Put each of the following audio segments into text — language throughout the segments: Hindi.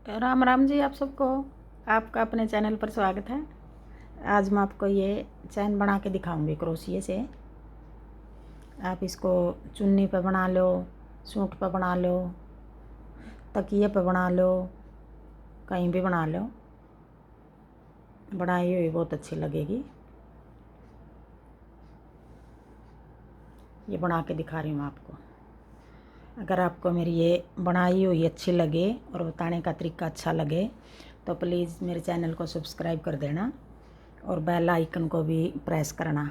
राम राम जी आप सबको। आपका अपने चैनल पर स्वागत है। आज मैं आपको ये चैन बना के दिखाऊंगी क्रोशिए से। आप इसको चुन्नी पे बना लो, सूट पे बना लो, तकिए पे बना लो, कहीं भी बना लो। बनाई हुई बहुत अच्छी लगेगी। ये बना के दिखा रही हूँ आपको। अगर आपको मेरी ये बनाई हुई अच्छी लगे और बताने का तरीका अच्छा लगे तो प्लीज़ मेरे चैनल को सब्सक्राइब कर देना और बेल आइकन को भी प्रेस करना,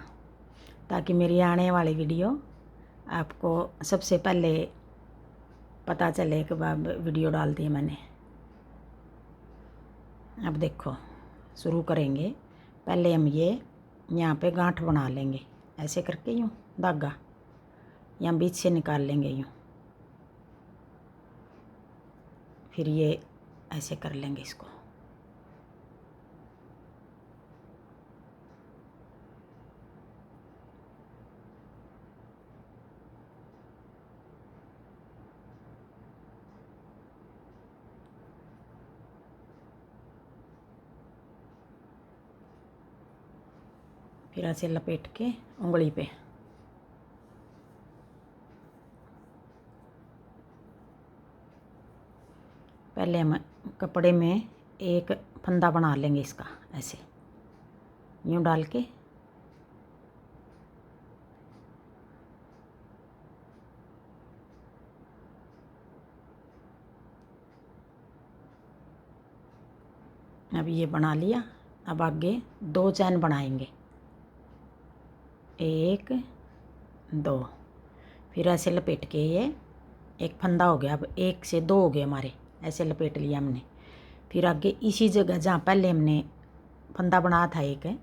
ताकि मेरी आने वाली वीडियो आपको सबसे पहले पता चले कि अब वीडियो डाल दी है मैंने। अब देखो, शुरू करेंगे। पहले हम ये यहाँ पे गांठ बना लेंगे, ऐसे करके यूँ धागा यहाँ बीच से निकाल लेंगे यूँ। फिर ये ऐसे कर लेंगे इसको। फिर ऐसे लपेट के उंगली पे पहले हम कपड़े में एक फंदा बना लेंगे इसका, ऐसे यूँ डाल के। अब ये बना लिया। अब आगे 2 चैन बनाएंगे, 1 2। फिर ऐसे लपेट के ये एक फंदा हो गया। अब 1 से 2 हो गए हमारे, ऐसे लपेट लिया हमने। फिर आगे इसी जगह जहाँ पहले हमने फंदा बनाया था, एक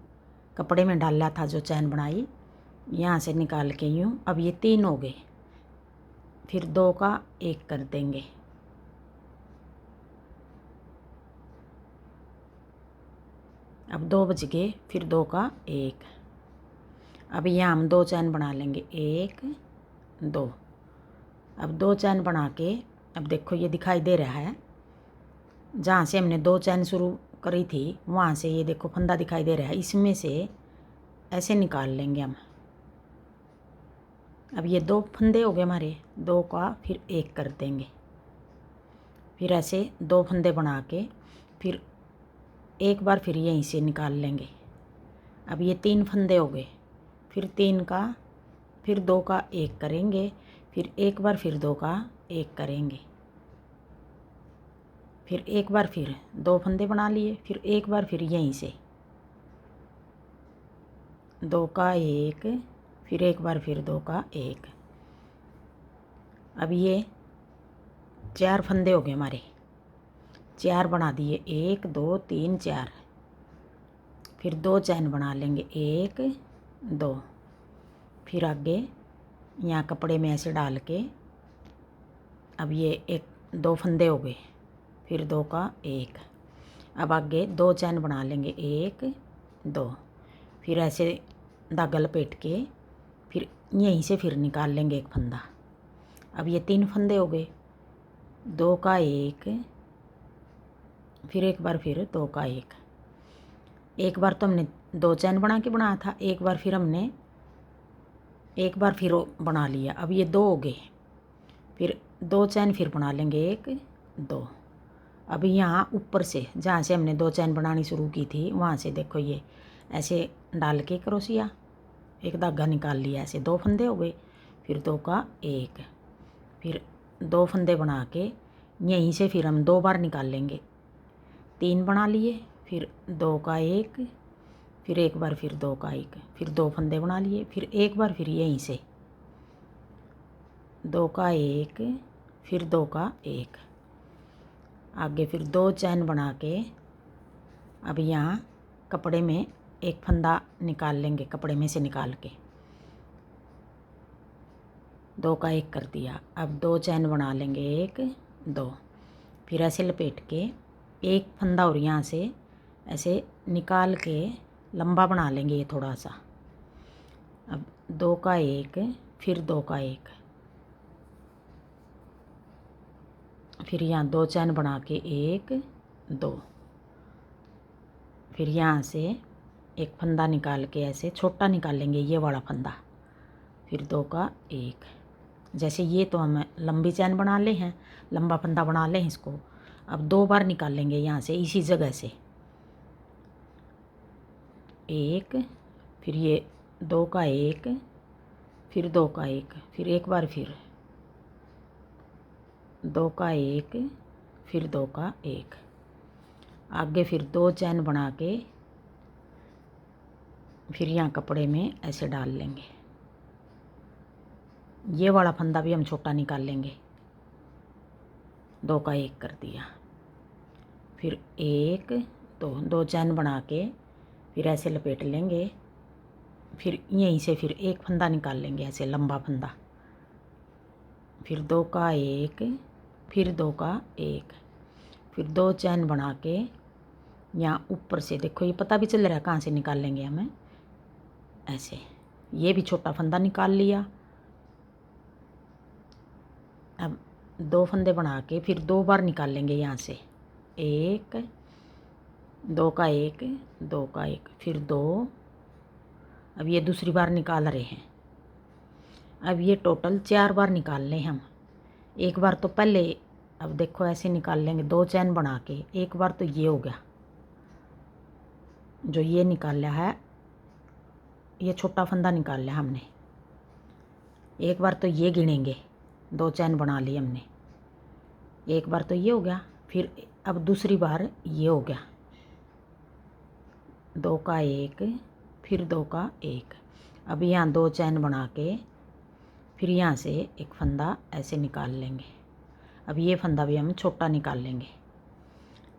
कपड़े में डाला था जो चैन बनाई, यहाँ से निकाल के यूँ। अब ये 3 हो गए। फिर 2 का 1 कर देंगे। अब 2 बच गए, फिर 2 का 1। अब यहाँ हम 2 चैन बना लेंगे, 1 2। अब 2 चैन बना के, अब देखो ये दिखाई दे रहा है जहाँ से हमने 2 चैन शुरू करी थी, वहाँ से ये देखो फंदा दिखाई दे रहा है, इसमें से ऐसे निकाल लेंगे हम। अब ये 2 फंदे हो गए हमारे, 2 का फिर 1 कर देंगे। फिर ऐसे 2 फंदे बना के फिर एक बार फिर यहीं से निकाल लेंगे। अब ये 3 फंदे हो गए। फिर 3 का, फिर 2 का 1 करेंगे। फिर एक बार फिर 2 का 1 करेंगे। फिर एक बार फिर 2 फंदे बना लिए। फिर एक बार फिर यहीं से 2 का 1, फिर एक बार फिर 2 का 1। अब ये 4 फंदे हो गए हमारे, 4 बना दिए, 1 2 3 4। फिर 2 चैन बना लेंगे, 1 2। फिर आगे यहाँ कपड़े में ऐसे डाल के, अब ये 2 फंदे हो गए, फिर 2 का 1। अब आगे 2 चैन बना लेंगे, 1 2। फिर ऐसे धागा लपेट के फिर यहीं से फिर निकाल लेंगे एक फंदा। अब ये 3 फंदे हो गए, 2 का 1, फिर एक बार फिर 2 का 1। एक बार तो हमने 2 चैन बना के बनाया था, एक बार फिर हमने एक बार फिर बना लिया। अब ये 2 हो गए। फिर 2 चैन फिर बना लेंगे, 1 2। अब यहाँ ऊपर से जहाँ से हमने 2 चैन बनानी शुरू की थी, वहाँ से देखो ये ऐसे डाल के क्रोशिया एक धागा निकाल लिया, ऐसे 2 फंदे हो गए। फिर 2 का 1, फिर 2 फंदे बना के यहीं से फिर हम 2 बार निकाल लेंगे, 3 बना लिए। फिर 2 का 1, फिर एक बार फिर 2 का 1, फिर 2 फंदे बना लिए। फिर एक बार फिर यहीं से 2 का 1, फिर 2 का 1। आगे फिर 2 चैन बना के अब यहाँ कपड़े में एक फंदा निकाल लेंगे, कपड़े में से निकाल के 2 का 1 कर दिया। अब 2 चैन बना लेंगे, 1 2। फिर ऐसे लपेट के एक फंदा और यहाँ से ऐसे निकाल के लंबा बना लेंगे ये थोड़ा सा। अब 2 का 1, फिर 2 का 1, फिर यहाँ 2 चैन बना के 1 2, फिर यहाँ से एक फंदा निकाल के ऐसे छोटा निकालेंगे ये वाला फंदा, फिर 2 का 1। जैसे ये तो हम लंबी चैन बना ले हैं, लंबा फंदा बना लें इसको। अब 2 बार निकालेंगे यहाँ से इसी जगह से 1, फिर ये 2 का 1, फिर 2 का 1, फिर एक बार फिर 2 का 1, फिर 2 का 1। आगे फिर 2 चैन बना के फिर यहाँ कपड़े में ऐसे डाल लेंगे। ये वाला फंदा भी हम छोटा निकाल लेंगे, 2 का 1 कर दिया, फिर 1 2 चैन बना के फिर ऐसे लपेट लेंगे। फिर यहीं से फिर एक फंदा निकाल लेंगे ऐसे लंबा फंदा, फिर 2 का 1, फिर 2 का 1, फिर 2 चैन बना के यहाँ ऊपर से देखो ये पता भी चल रहा है कहाँ से निकाल लेंगे हमें ऐसे। ये भी छोटा फंदा निकाल लिया। अब 2 फंदे बना के फिर 2 बार निकाल लेंगे यहाँ से 1 2 का 1 2 का 1, फिर 2। अब ये दूसरी बार निकाल रहे हैं। अब ये टोटल 4 बार निकाल लें हम। एक बार तो पहले अब देखो ऐसे निकाल लेंगे 2 चैन बना के। एक बार तो ये हो गया जो ये निकाल लिया है, ये छोटा फंदा निकाल लिया हमने। एक बार तो ये गिनेंगे 2 चैन बना ली हमने, एक बार तो ये हो गया। फिर अब दूसरी बार ये हो गया 2 का 1, फिर 2 का 1। अब यहाँ 2 चैन बना के फिर यहाँ से एक फंदा ऐसे निकाल लेंगे। अब ये फंदा भी हम छोटा निकाल लेंगे।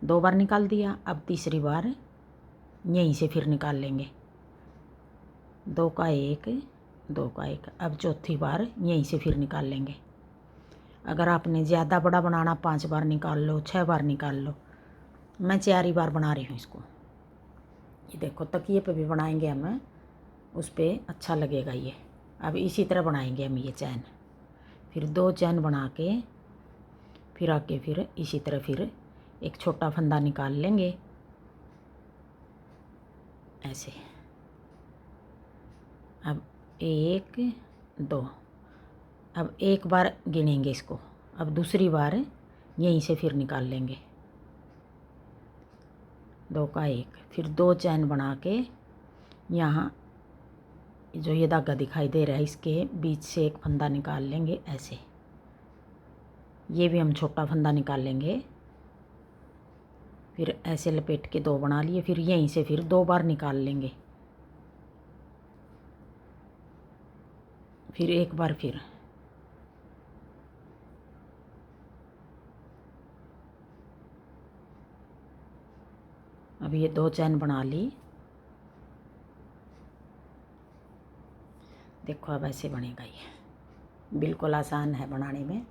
2 बार निकाल दिया। अब तीसरी बार यहीं से फिर निकाल लेंगे 2 का 1 2 का 1। अब चौथी बार यहीं से फिर निकाल लेंगे। अगर आपने ज़्यादा बड़ा बनाना 5 बार निकाल लो, 6 बार निकाल लो। मैं 4 ही बार बना रही हूँ इसको। ये देखो तकिए पे भी बनाएंगे हम, उस पर अच्छा लगेगा ये। अब इसी तरह बनाएंगे हम ये चैन। फिर 2 चैन बना के फिर आके फिर इसी तरह फिर एक छोटा फंदा निकाल लेंगे ऐसे। अब 1 2, अब एक बार गिनेंगे इसको। अब दूसरी बार यहीं से फिर निकाल लेंगे 2 का 1, फिर 2 चैन बना के यहाँ जो ये धागा दिखाई दे रहा है इसके बीच से एक फंदा निकाल लेंगे ऐसे। ये भी हम छोटा फंदा निकाल लेंगे। फिर ऐसे लपेट के 2 बना लिए। फिर यहीं से फिर 2 बार निकाल लेंगे। फिर एक बार फिर अब ये 2 चैन बना ली। देखो अब ऐसे बनेगा ये, बिल्कुल आसान है बनाने में।